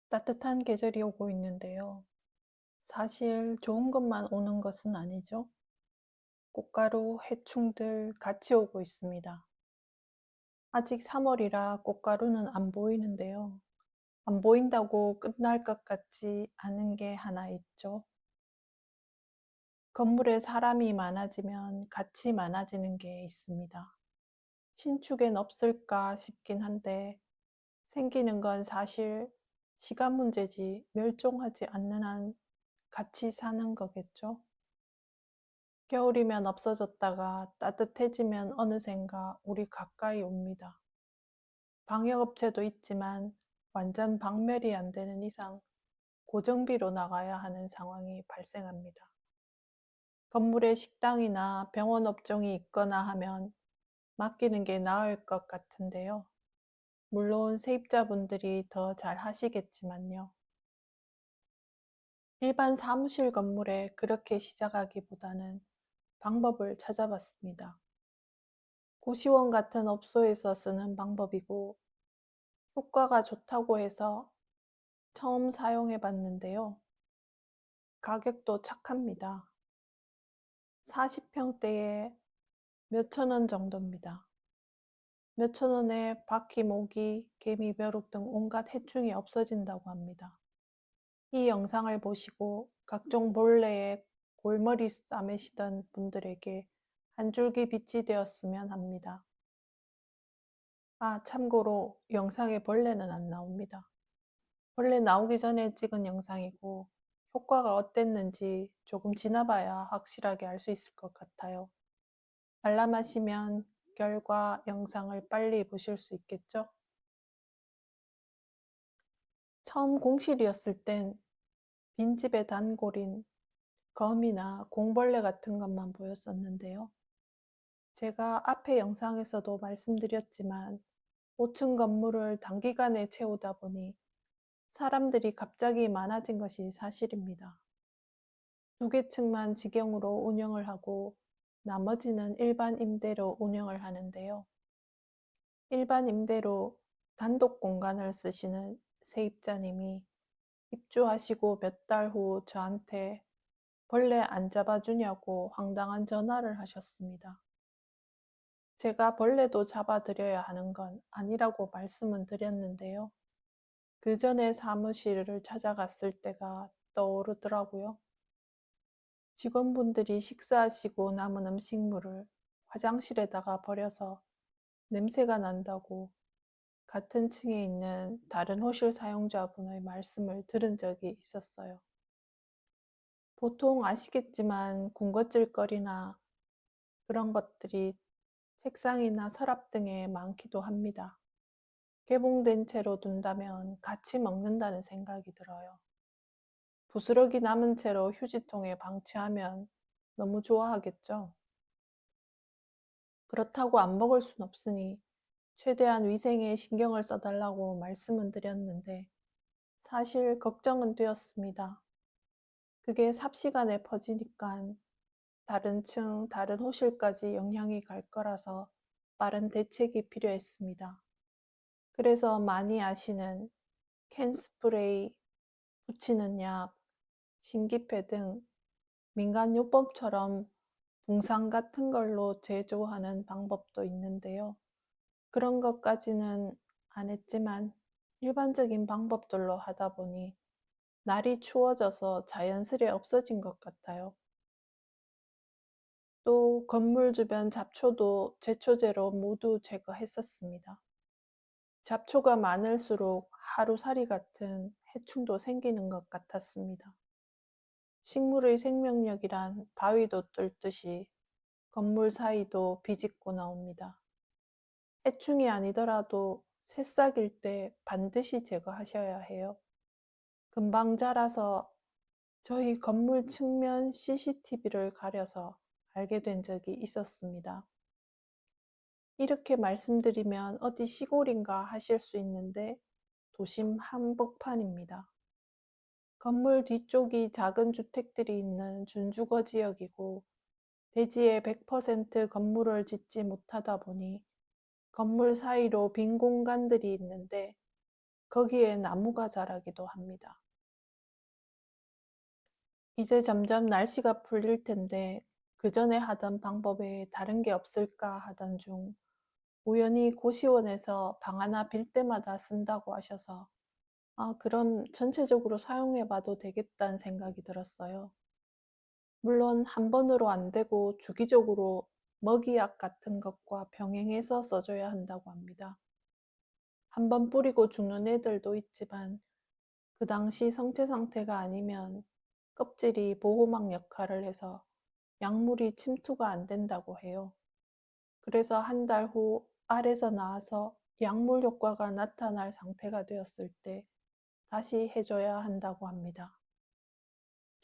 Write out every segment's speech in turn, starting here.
따뜻한 계절이 오고 있는데요. 사실 좋은 것만 오는 것은 아니죠. 꽃가루, 해충들 같이 오고 있습니다. 아직 3월이라 꽃가루는 안 보이는데요. 안 보인다고 끝날 것 같지 않은 게 하나 있죠. 건물에 사람이 많아지면 같이 많아지는 게 있습니다. 신축엔 없을까 싶긴 한데 생기는 건 사실 시간 문제지 멸종하지 않는 한 같이 사는 거겠죠. 겨울이면 없어졌다가 따뜻해지면 어느샌가 우리 가까이 옵니다. 방역업체도 있지만 완전 박멸이 안 되는 이상 고정비로 나가야 하는 상황이 발생합니다. 건물에 식당이나 병원 업종이 있거나 하면 맡기는 게 나을 것 같은데요. 물론 세입자분들이 더 잘 하시겠지만요. 일반 사무실 건물에 그렇게 시작하기보다는 방법을 찾아봤습니다. 고시원 같은 업소에서 쓰는 방법이고 효과가 좋다고 해서 처음 사용해 봤는데요. 가격도 착합니다. 40평대에 몇천 원 정도입니다. 몇천 원에 바퀴, 모기, 개미, 벼룩 등 온갖 해충이 없어진다고 합니다. 이 영상을 보시고 각종 벌레에 골머리 싸매시던 분들에게 한 줄기 빛이 되었으면 합니다. 참고로 영상에 벌레는 안 나옵니다. 원래 나오기 전에 찍은 영상이고 효과가 어땠는지 조금 지나봐야 확실하게 알 수 있을 것 같아요. 관람하시면 결과 영상을 빨리 보실 수 있겠죠? 처음 공실이었을 땐 빈집의 단골인 거미나 공벌레 같은 것만 보였었는데요. 제가 앞에 영상에서도 말씀드렸지만 5층 건물을 단기간에 채우다 보니 사람들이 갑자기 많아진 것이 사실입니다. 두 개 층만 직영으로 운영을 하고 나머지는 일반 임대로 운영을 하는데요. 일반 임대로 단독 공간을 쓰시는 세입자님이 입주하시고 몇 달 후 저한테 벌레 안 잡아주냐고 황당한 전화를 하셨습니다. 제가 벌레도 잡아드려야 하는 건 아니라고 말씀은 드렸는데요. 그 전에 사무실을 찾아갔을 때가 떠오르더라고요. 직원분들이 식사하시고 남은 음식물을 화장실에다가 버려서 냄새가 난다고 같은 층에 있는 다른 호실 사용자분의 말씀을 들은 적이 있었어요. 보통 아시겠지만 군것질거리나 그런 것들이 책상이나 서랍 등에 많기도 합니다. 개봉된 채로 둔다면 같이 먹는다는 생각이 들어요. 부스러기 남은 채로 휴지통에 방치하면 너무 좋아하겠죠? 그렇다고 안 먹을 순 없으니 최대한 위생에 신경을 써달라고 말씀은 드렸는데 사실 걱정은 되었습니다. 그게 삽시간에 퍼지니까 다른 층, 다른 호실까지 영향이 갈 거라서 빠른 대책이 필요했습니다. 그래서 많이 아시는 캔 스프레이, 붙이는 약, 신기패 등 민간요법처럼 붕상 같은 걸로 제조하는 방법도 있는데요. 그런 것까지는 안 했지만 일반적인 방법들로 하다 보니 날이 추워져서 자연스레 없어진 것 같아요. 또 건물 주변 잡초도 제초제로 모두 제거했었습니다. 잡초가 많을수록 하루살이 같은 해충도 생기는 것 같았습니다. 식물의 생명력이란 바위도 뚫듯이 건물 사이도 비집고 나옵니다. 해충이 아니더라도 새싹일 때 반드시 제거하셔야 해요. 금방 자라서 저희 건물 측면 CCTV를 가려서 알게 된 적이 있었습니다. 이렇게 말씀드리면 어디 시골인가 하실 수 있는데 도심 한복판입니다. 건물 뒤쪽이 작은 주택들이 있는 준주거 지역이고 대지에 100% 건물을 짓지 못하다 보니 건물 사이로 빈 공간들이 있는데 거기에 나무가 자라기도 합니다. 이제 점점 날씨가 풀릴 텐데 그 전에 하던 방법 외에 다른 게 없을까 하던 중 우연히 고시원에서 방 하나 빌 때마다 쓴다고 하셔서 그럼 전체적으로 사용해 봐도 되겠다는 생각이 들었어요. 물론 한 번으로 안 되고 주기적으로 먹이약 같은 것과 병행해서 써줘야 한다고 합니다. 한 번 뿌리고 죽는 애들도 있지만 그 당시 성체 상태가 아니면 껍질이 보호막 역할을 해서 약물이 침투가 안 된다고 해요. 그래서 한 달 후 알에서 나와서 약물 효과가 나타날 상태가 되었을 때 다시 해줘야 한다고 합니다.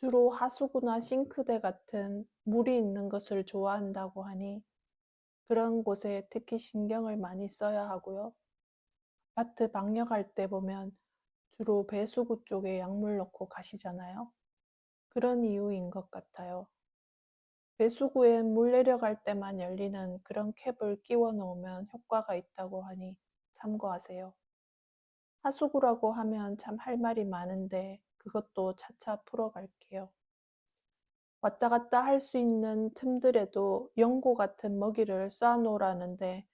주로 하수구나 싱크대 같은 물이 있는 것을 좋아한다고 하니 그런 곳에 특히 신경을 많이 써야 하고요. 아파트 방역할 때 보면 주로 배수구 쪽에 약물 넣고 가시잖아요. 그런 이유인 것 같아요. 배수구에 물 내려갈 때만 열리는 그런 캡을 끼워 놓으면 효과가 있다고 하니 참고하세요. 하수구라고 하면 참 할 말이 많은데 그것도 차차 풀어갈게요. 왔다 갔다 할 수 있는 틈들에도 연고 같은 먹이를 쏴놓으라는데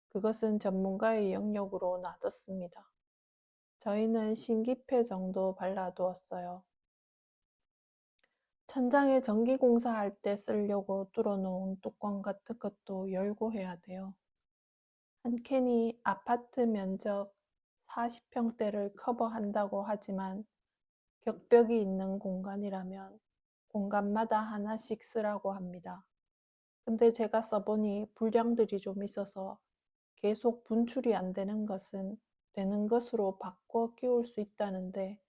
그것은 전문가의 영역으로 놔뒀습니다. 저희는 신기패 정도 발라두었어요. 천장에 전기공사할 때 쓰려고 뚫어놓은 뚜껑 같은 것도 열고 해야 돼요. 한 캔이 아파트 면적 40평대를 커버한다고 하지만 격벽이 있는 공간이라면 공간마다 하나씩 쓰라고 합니다. 근데 제가 써보니 불량들이 좀 있어서 계속 분출이 안 되는 것은 되는 것으로 바꿔 끼울 수 있다는데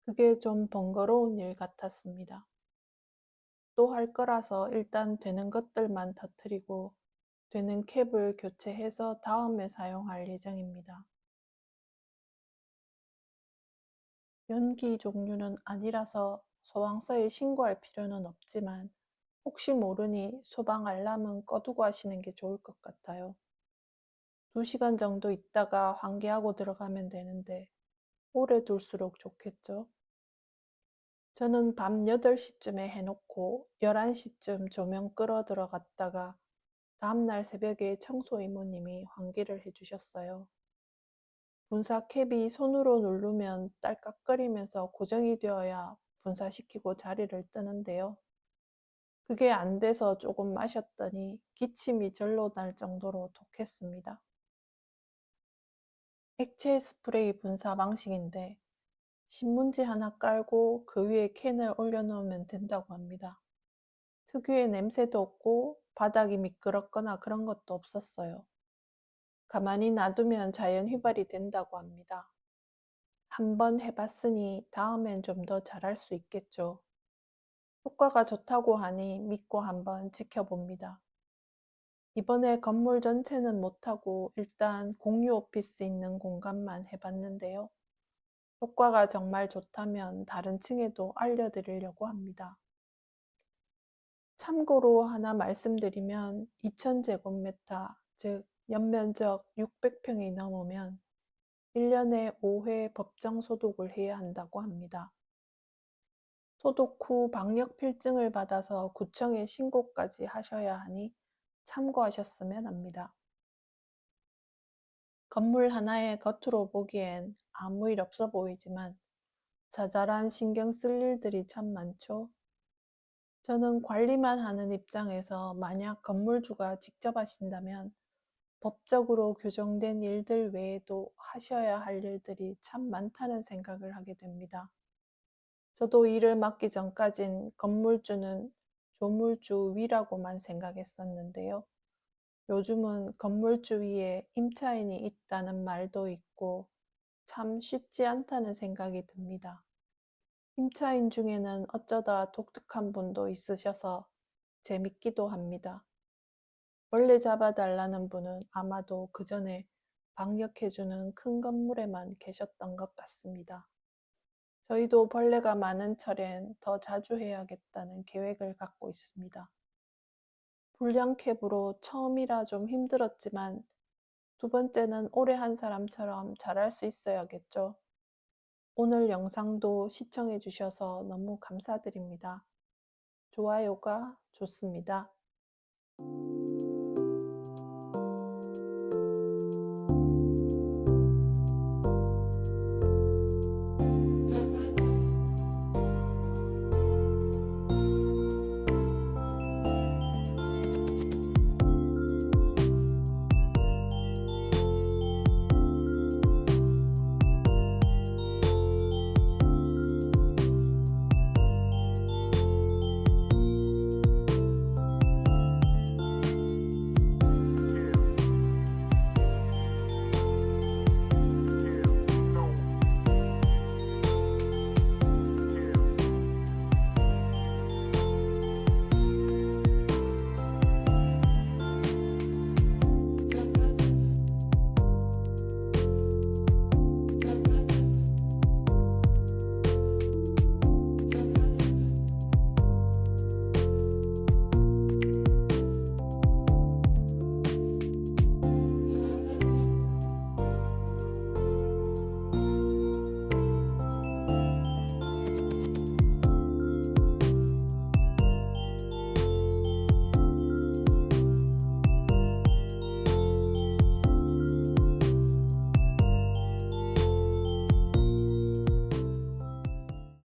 그게 좀 번거로운 일 같았습니다. 또 할 거라서 일단 되는 것들만 터뜨리고 되는 캡을 교체해서 다음에 사용할 예정입니다. 연기 종류는 아니라서 소방서에 신고할 필요는 없지만 혹시 모르니 소방 알람은 꺼두고 하시는 게 좋을 것 같아요. 2시간 정도 있다가 환기하고 들어가면 되는데 오래 둘수록 좋겠죠? 저는 밤 8시쯤에 해놓고 11시쯤 조명 끄러 들어갔다가 다음날 새벽에 청소 이모님이 환기를 해주셨어요. 분사 캡이 손으로 누르면 딸깍거리면서 고정이 되어야 분사시키고 자리를 뜨는데요. 그게 안 돼서 조금 마셨더니 기침이 절로 날 정도로 독했습니다. 액체 스프레이 분사 방식인데 신문지 하나 깔고 그 위에 캔을 올려놓으면 된다고 합니다. 특유의 냄새도 없고 바닥이 미끄럽거나 그런 것도 없었어요. 가만히 놔두면 자연 휘발이 된다고 합니다. 한번 해봤으니 다음엔 좀 더 잘할 수 있겠죠. 효과가 좋다고 하니 믿고 한번 지켜봅니다. 이번에 건물 전체는 못하고 일단 공유 오피스 있는 공간만 해봤는데요. 효과가 정말 좋다면 다른 층에도 알려드리려고 합니다. 참고로 하나 말씀드리면 2000제곱미터, 즉 연면적 600평이 넘으면 1년에 5회 법정 소독을 해야 한다고 합니다. 소독 후 방역 필증을 받아서 구청에 신고까지 하셔야 하니 참고하셨으면 합니다. 건물 하나에 겉으로 보기엔 아무 일 없어 보이지만 자잘한 신경 쓸 일들이 참 많죠. 저는 관리만 하는 입장에서 만약 건물주가 직접 하신다면 법적으로 규정된 일들 외에도 하셔야 할 일들이 참 많다는 생각을 하게 됩니다. 저도 일을 맡기 전까진 건물주는 조물주 위라고만 생각했었는데요. 요즘은 건물주 위에 임차인이 있다는 말도 있고 참 쉽지 않다는 생각이 듭니다. 임차인 중에는 어쩌다 독특한 분도 있으셔서 재밌기도 합니다. 벌레 잡아달라는 분은 아마도 그 전에 방역해주는 큰 건물에만 계셨던 것 같습니다. 저희도 벌레가 많은 철엔 더 자주 해야겠다는 계획을 갖고 있습니다. 불량캡으로 처음이라 좀 힘들었지만 두 번째는 오래 한 사람처럼 잘할 수 있어야겠죠. 오늘 영상도 시청해 주셔서 너무 감사드립니다. 좋아요가 좋습니다.